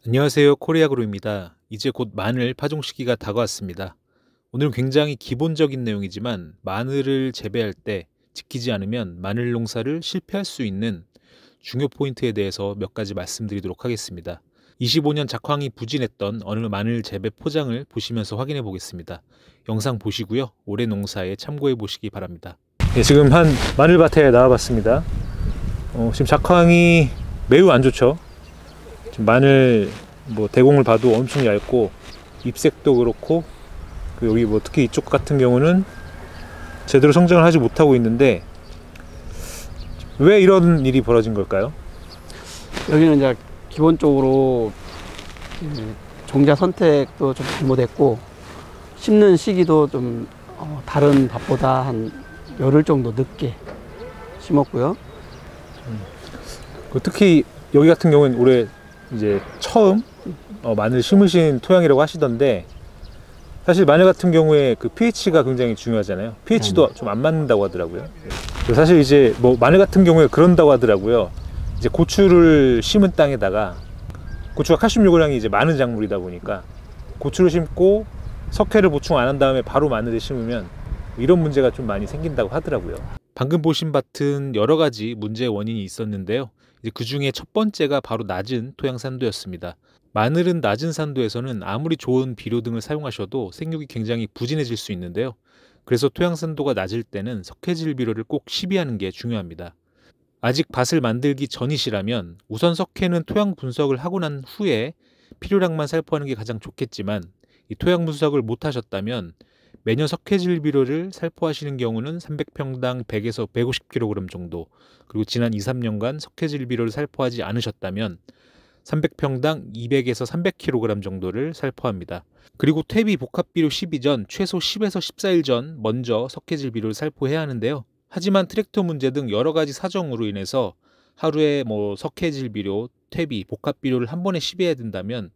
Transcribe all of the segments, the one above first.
안녕하세요. 코리아그로입니다. 이제 곧 마늘 파종 시기가 다가왔습니다. 오늘은 굉장히 기본적인 내용이지만 마늘을 재배할 때 지키지 않으면 마늘 농사를 실패할 수 있는 중요 포인트에 대해서 몇 가지 말씀드리도록 하겠습니다. 25년 작황이 부진했던 어느 마늘 재배 포장을 보시면서 확인해 보겠습니다. 영상 보시고요. 올해 농사에 참고해 보시기 바랍니다. 네, 지금 한 마늘밭에 나와봤습니다. 지금 작황이 매우 안 좋죠. 지금 마늘 대공을 봐도 엄청 얇고 잎색도 그렇고 여기 특히 이쪽 같은 경우는 제대로 성장을 하지 못하고 있는데 왜 이런 일이 벌어진 걸까요? 여기는 이제 기본적으로 종자 선택도 좀 잘못했고 심는 시기도 좀 다른 밭보다 한 열흘 정도 늦게 심었고요. 특히 여기 같은 경우는 올해 이제 처음 마늘 심으신 토양이라고 하시던데, 사실 마늘 같은 경우에 그 pH가 굉장히 중요하잖아요. pH도 좀 안 맞는다고 하더라고요. 사실 이제 마늘 같은 경우에 그런다고 하더라고요. 이제 고추를 심은 땅에다가, 고추가 칼슘 요구량이 이제 많은 작물이다 보니까 고추를 심고 석회를 보충 안 한 다음에 바로 마늘을 심으면 이런 문제가 좀 많이 생긴다고 하더라고요. 방금 보신 밭은 여러 가지 문제의 원인이 있었는데요. 그 중에 첫 번째가 바로 낮은 토양 산도였습니다. 마늘은 낮은 산도에서는 아무리 좋은 비료 등을 사용하셔도 생육이 굉장히 부진해질 수 있는데요. 그래서 토양 산도가 낮을 때는 석회질 비료를 꼭 시비하는 게 중요합니다. 아직 밭을 만들기 전이시라면 우선 석회는 토양 분석을 하고 난 후에 필요량만 살포하는 게 가장 좋겠지만, 이 토양 분석을 못 하셨다면 매년 석회질 비료를 살포하시는 경우는 300평당 100에서 150kg 정도, 그리고 지난 2-3년간 석회질 비료를 살포하지 않으셨다면 300평당 200에서 300kg 정도를 살포합니다. 그리고 퇴비 복합 비료 시비 전 최소 10에서 14일 전 먼저 석회질 비료를 살포해야 하는데요. 하지만 트랙터 문제 등 여러 가지 사정으로 인해서 하루에 석회질 비료, 퇴비, 복합 비료를 한 번에 시비해야 된다면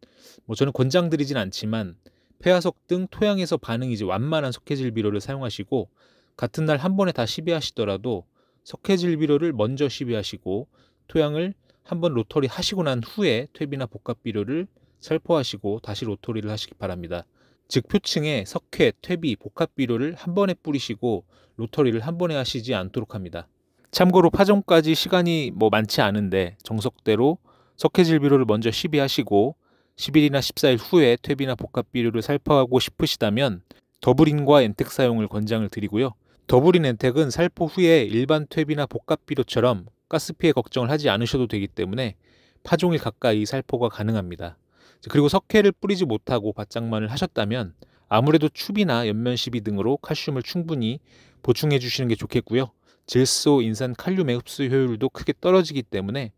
저는 권장드리진 않지만 폐화석 등 토양에서 반응이 이제 완만한 석회질 비료를 사용하시고, 같은 날 한 번에 다 시비하시더라도 석회질 비료를 먼저 시비하시고 토양을 한번 로터리 하시고 난 후에 퇴비나 복합 비료를 살포하시고 다시 로터리를 하시기 바랍니다. 즉 표층에 석회, 퇴비, 복합 비료를 한 번에 뿌리시고 로터리를 한 번에 하시지 않도록 합니다. 참고로 파종까지 시간이 많지 않은데 정석대로 석회질 비료를 먼저 시비하시고 10일이나 14일 후에 퇴비나 복합 비료를 살포하고 싶으시다면 더블인과 엔텍 사용을 권장을 드리고요. 더블인 엔텍은 살포 후에 일반 퇴비나 복합 비료처럼 가스 피해 걱정을 하지 않으셔도 되기 때문에 파종일 가까이 살포가 가능합니다. 그리고 석회를 뿌리지 못하고 바짝만을 하셨다면 아무래도 추비나 연면 시비 등으로 칼슘을 충분히 보충해 주시는 게 좋겠고요. 질소, 인산, 칼륨의 흡수 효율도 크게 떨어지기 때문에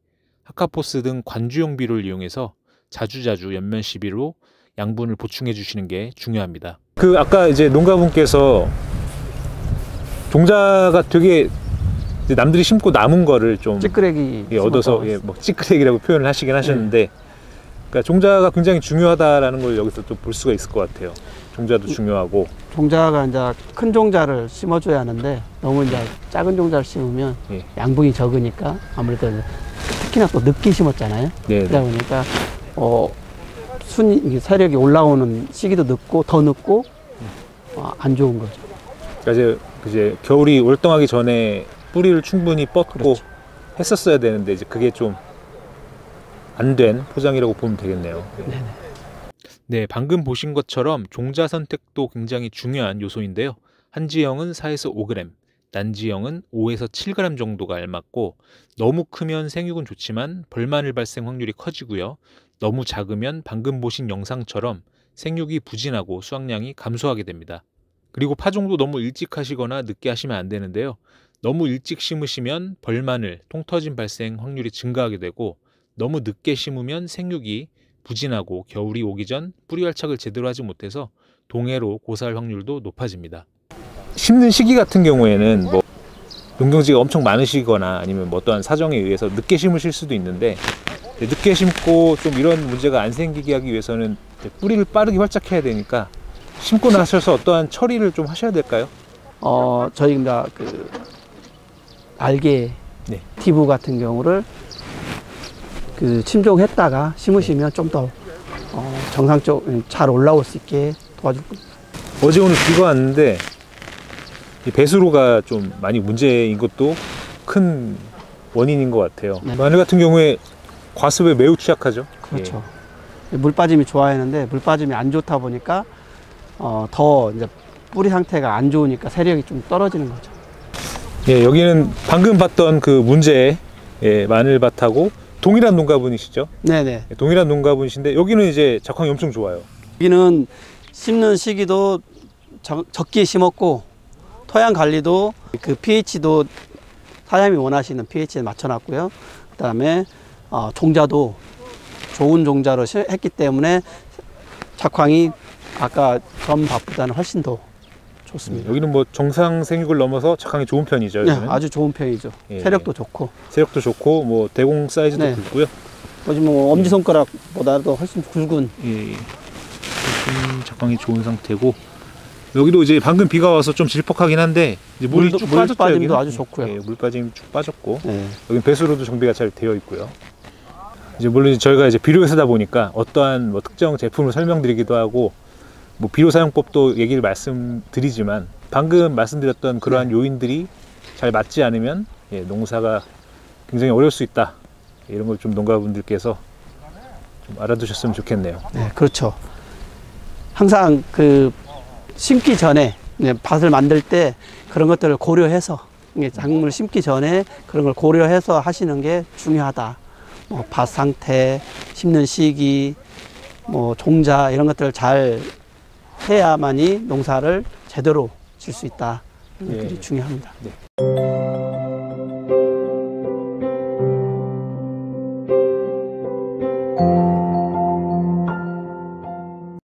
하카포스 등 관주용 비료를 이용해서 자주자주 연면 시비로 양분을 보충해 주시는 게 중요합니다. 아까 이제 농가분께서 종자가 되게 남들이 심고 남은 거를 좀 찌끄레기 얻어서 찌끄레기라고 표현을 하시긴 하셨는데, 그러니까 종자가 굉장히 중요하다라는 걸 여기서 좀 볼 수가 있을 것 같아요. 종자도 중요하고, 종자가 이제 큰 종자를 심어줘야 하는데 너무 이제 작은 종자를 심으면 양분이 적으니까 아무래도 특히나 또 늦게 심었잖아요. 그러다 보니까 세력이 올라오는 시기도 늦고 더 늦고 안 좋은 거죠. 그러니까 이제 겨울이 월동하기 전에 뿌리를 충분히 뻗고 했었어야 되는데 이제 그게 좀 안 된 포장이라고 보면 되겠네요. 네, 방금 보신 것처럼 종자 선택도 굉장히 중요한 요소인데요. 한지형은 4에서 5g, 난지형은 5에서 7g 정도가 알맞고, 너무 크면 생육은 좋지만 벌마늘 발생 확률이 커지고요. 너무 작으면 방금 보신 영상처럼 생육이 부진하고 수확량이 감소하게 됩니다. 그리고 파종도 너무 일찍 하시거나 늦게 하시면 안 되는데요. 너무 일찍 심으시면 벌마늘, 통터진 발생 확률이 증가하게 되고, 너무 늦게 심으면 생육이 부진하고 겨울이 오기 전 뿌리 활착을 제대로 하지 못해서 동해로 고사할 확률도 높아집니다. 심는 시기 같은 경우에는 농경지가 엄청 많으시거나 아니면 어떠한 사정에 의해서 늦게 심으실 수도 있는데, 늦게 심고 좀 이런 문제가 안 생기게 하기 위해서는 뿌리를 빠르게 활착해야 되니까 심고 나셔서 어떠한 처리를 좀 하셔야 될까요? 저희가 알게 티브 같은 경우를 침종했다가 심으시면 좀 더 정상적으로 잘 올라올 수 있게 도와줄 겁니다. 어제 오늘 비가 왔는데 이 배수로가 좀 많이 문제인 것도 큰 원인인 것 같아요. 네. 마늘 같은 경우에 과습에 매우 취약하죠. 그렇죠. 물 빠짐이 좋아야 하는데 물 빠짐이 안 좋다 보니까 더 이제 뿌리 상태가 안 좋으니까 세력이 좀 떨어지는 거죠. 예, 여기는 방금 봤던 그 문제의 마늘밭하고 동일한 농가분이시죠? 네네. 동일한 농가분이신데 여기는 이제 작황이 엄청 좋아요. 여기는 심는 시기도 적기에 심었고 토양 관리도 그 pH도 사장님이 원하시는 pH에 맞춰놨고요. 그다음에 종자도 좋은 종자로 했기 때문에 작황이 아까 전 밭보다는 훨씬 더 좋습니다. 여기는 뭐 정상 생육을 넘어서 작황이 좋은 편이죠. 네, 여기는. 아주 좋은 편이죠. 예. 세력도 좋고. 세력도 좋고 뭐 대공 사이즈도 네. 굵고요. 거기 뭐 엄지손가락보다도 훨씬 굵은. 예. 작황이 좋은 상태고 여기도 이제 방금 비가 와서 좀 질퍽하긴 한데 이제 물이 쭉 물 빠졌죠. 빠짐도 여기는. 아주 좋고요. 예, 물 빠짐 쭉 빠졌고 네. 여기 배수로도 정비가 잘 되어 있고요. 이제 물론 저희가 이제 비료회사다 보니까 어떠한 뭐 특정 제품을 설명드리기도 하고 뭐 비료 사용법도 얘기를 말씀드리지만 방금 말씀드렸던 그러한 요인들이 잘 맞지 않으면 농사가 굉장히 어려울 수 있다. 이런 걸 좀 농가분들께서 좀 알아두셨으면 좋겠네요. 네, 그렇죠. 항상 그 심기 전에 밭을 만들 때 그런 것들을 고려해서 작물을 심기 전에 그런 걸 고려해서 하시는 게 중요하다. 뭐 밭 상태, 심는 시기, 뭐 종자 이런 것들을 잘 해야만이 농사를 제대로 질 수 있다. 이런 것들이 중요합니다. 네.